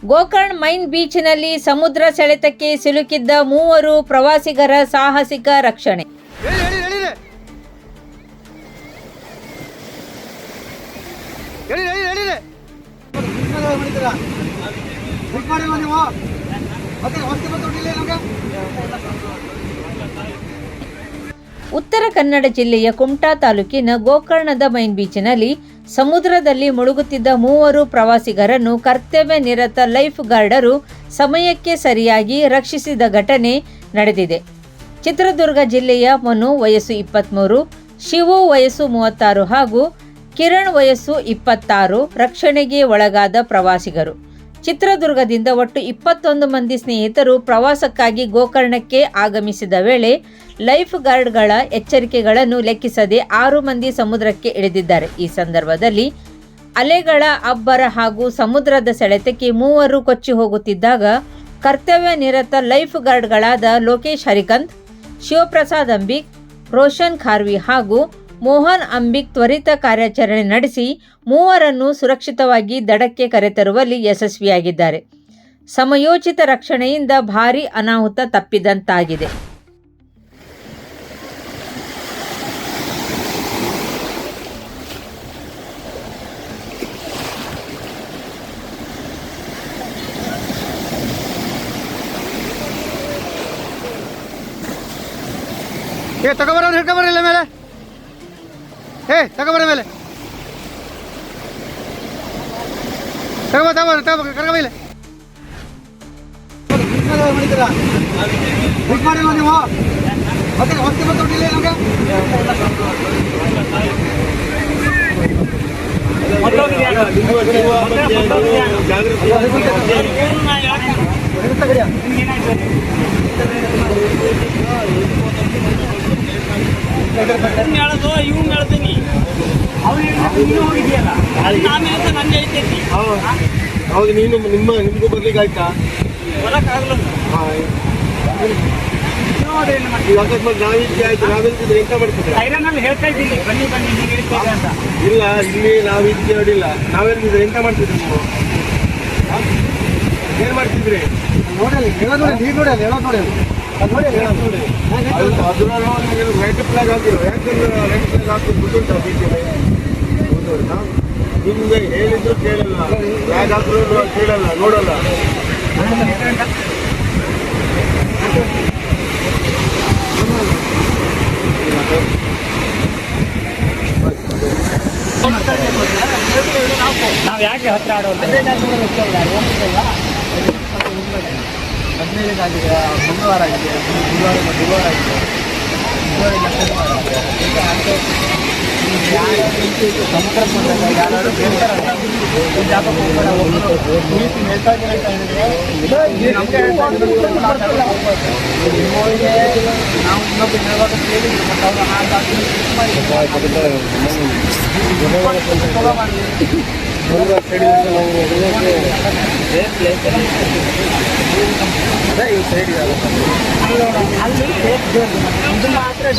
Gokarna main ಬೀಚ್ನಲ್ಲಿ ಸಮುದ್ರ ಸೆಳೆತಕ್ಕೆ ಸಿಲುಕಿದ್ದ 3 ಪ್ರವಾಸಿಗರ ಸಾಹಸಿಕ ರಕ್ಷಣೆ. ಉತ್ತರ ಕನ್ನಡ ಜಿಲ್ಲೆಯ ಕುಮಟಾ ತಾಲೂಕಿನ ಗೋಕರ್ಣದ ಮೈನ್ ಬೀಚ್ನಲ್ಲಿ ಸಮುದ್ರದಲ್ಲಿ ಮುಳುಗುತ್ತಿದ್ದ 3 ಪ್ರವಾಸಿಗರನ್ನು ಕರ್ತವ್ಯ ನಿರತ ಲೈಫ್ ಗಾರ್ಡರು ಸಮಯಕ್ಕೆ ಸರಿಯಾಗಿ ರಕ್ಷಿಸಿದ ಘಟನೆ ನಡೆದಿದೆ. ಚಿತ್ರದುರ್ಗ ಜಿಲ್ಲೆಯ ಮನು ವಯಸ್ಸು 23, ಶಿವು ವಯಸ್ಸು 36 ಹಾಗೂ ಕಿರಣ್ ವಯಸ್ಸು 26 ರಕ್ಷಣೆಗೆ ಒಳಗಾದ ಪ್ರವಾಸಿಗರು. ಚಿತ್ರದುರ್ಗದಿಂದ ಒಟ್ಟು 21 ಮಂದಿ ಸ್ನೇಹಿತರು ಪ್ರವಾಸಕ್ಕಾಗಿ ಗೋಕರ್ಣಕ್ಕೆ ಆಗಮಿಸಿದ ವೇಳೆ ಲೈಫ್ ಗಾರ್ಡ್ಗಳ ಎಚ್ಚರಿಕೆಗಳನ್ನು ಲೆಕ್ಕಿಸದೆ 6 ಮಂದಿ ಸಮುದ್ರಕ್ಕೆ ಇಳಿದಿದ್ದಾರೆ. ಈ ಸಂದರ್ಭದಲ್ಲಿ ಅಲೆಗಳ ಅಬ್ಬರ ಹಾಗೂ ಸಮುದ್ರದ ಸೆಳೆತಕ್ಕೆ 3 ಕೊಚ್ಚಿ ಹೋಗುತ್ತಿದ್ದಾಗ ಕರ್ತವ್ಯ ನಿರತ ಲೈಫ್ ಗಾರ್ಡ್ಗಳಾದ ಲೋಕೇಶ್ ಹರಿಕಂತ್, ಶಿವಪ್ರಸಾದ್ ಅಂಬಿಕ್, ರೋಷನ್ ಖಾರ್ವಿ ಹಾಗೂ ಮೋಹನ್ ಅಂಬಿಕ್ ತ್ವರಿತ ಕಾರ್ಯಾಚರಣೆ ನಡೆಸಿ 3ರನ್ನು ಸುರಕ್ಷಿತವಾಗಿ ದಡಕ್ಕೆ ಕರೆತರುವಲ್ಲಿ ಯಶಸ್ವಿಯಾಗಿದ್ದಾರೆ. ಸಮಯೋಚಿತ ರಕ್ಷಣೆಯಿಂದ ಭಾರೀ ಅನಾಹುತ ತಪ್ಪಿದಂತಾಗಿದೆ. ತಗೋಬರ ಮೇಲೆ ತಗೋಬರ ಮೇಲೆ ಕರ್ಕಬೈಲೆ ನೀವು ಮತ್ತೆ ಹೊಸ್ತಿ ಬಂದಿಲ್ಲ ಇವ್ ಹೇಳ್ತೀನಿ ಹೌದು. ನಿಮಗೂ ಬರ್ಲಿಕ್ಕೆ ಆಯ್ತಾ? ನಾವಿದ್ದೆ ಆಯ್ತು. ನಾವಿದ್ರೆ ಎಂತ ಮಾಡ್ತಿದ್ರೆ ಇಲ್ಲ, ಇಲ್ಲಿ ನಾವಿದ್ದೆ ನೋಡಿಲ್ಲ. ನಾವೆಲ್ಲಿದ್ರೆ ಎಂತ ಮಾಡ್ತಿದ್ರಿ ನೀವು? ಏನ್ ಮಾಡ್ತಿದ್ರಿ? ರೆಡ್ ಫ್ಲಾಗ್ ಹಾಕಿರೋ ರೆಡ್ ಫ್ಲಾಗ್ ಹಾಕಿ ಬಿಟ್ಟುಂಟ ಬೀಚಲ್ಲಿ ನಿಮ್ಗೆ ಹೇಳಿದ್ರು ಕೇಳಲ್ಲ, ಫ್ಲಾಗ್ ಹಾಕಿದ್ರು ಕೇಳಲ್ಲ, ನೋಡಲ್ಲ. ನಾವು ಯಾಕೆ ಹತ್ರ ಆಡೋದು? 15 ಆಗಿದೆ, ಮಂಗಳವಾರ ಆಗಿದೆ, ಬುಧವಾರ ಆಗಿದೆ. ಸಮುದ್ರ ಬಂದಾಗ ಯಾರು ಹೇಳ್ತಾರಲ್ಲ, ಜಾಗಕ್ಕೆ ಹೋಗ್ಬೇಡ, ನೀತಿ ಹೇಳ್ತಾ ಇದ್ದೀರ ಅಂತ ಹೇಳಿದ್ರೆ ನಮಗೆ ನಾವು ಇನ್ನೊಬ್ಬ ಹೇಳುವಾಗ ಕೇಳಿದ್ರು, ಮತ್ತು ಅವರು ಹಾಗಾಗಿ ಮಾತ್ರ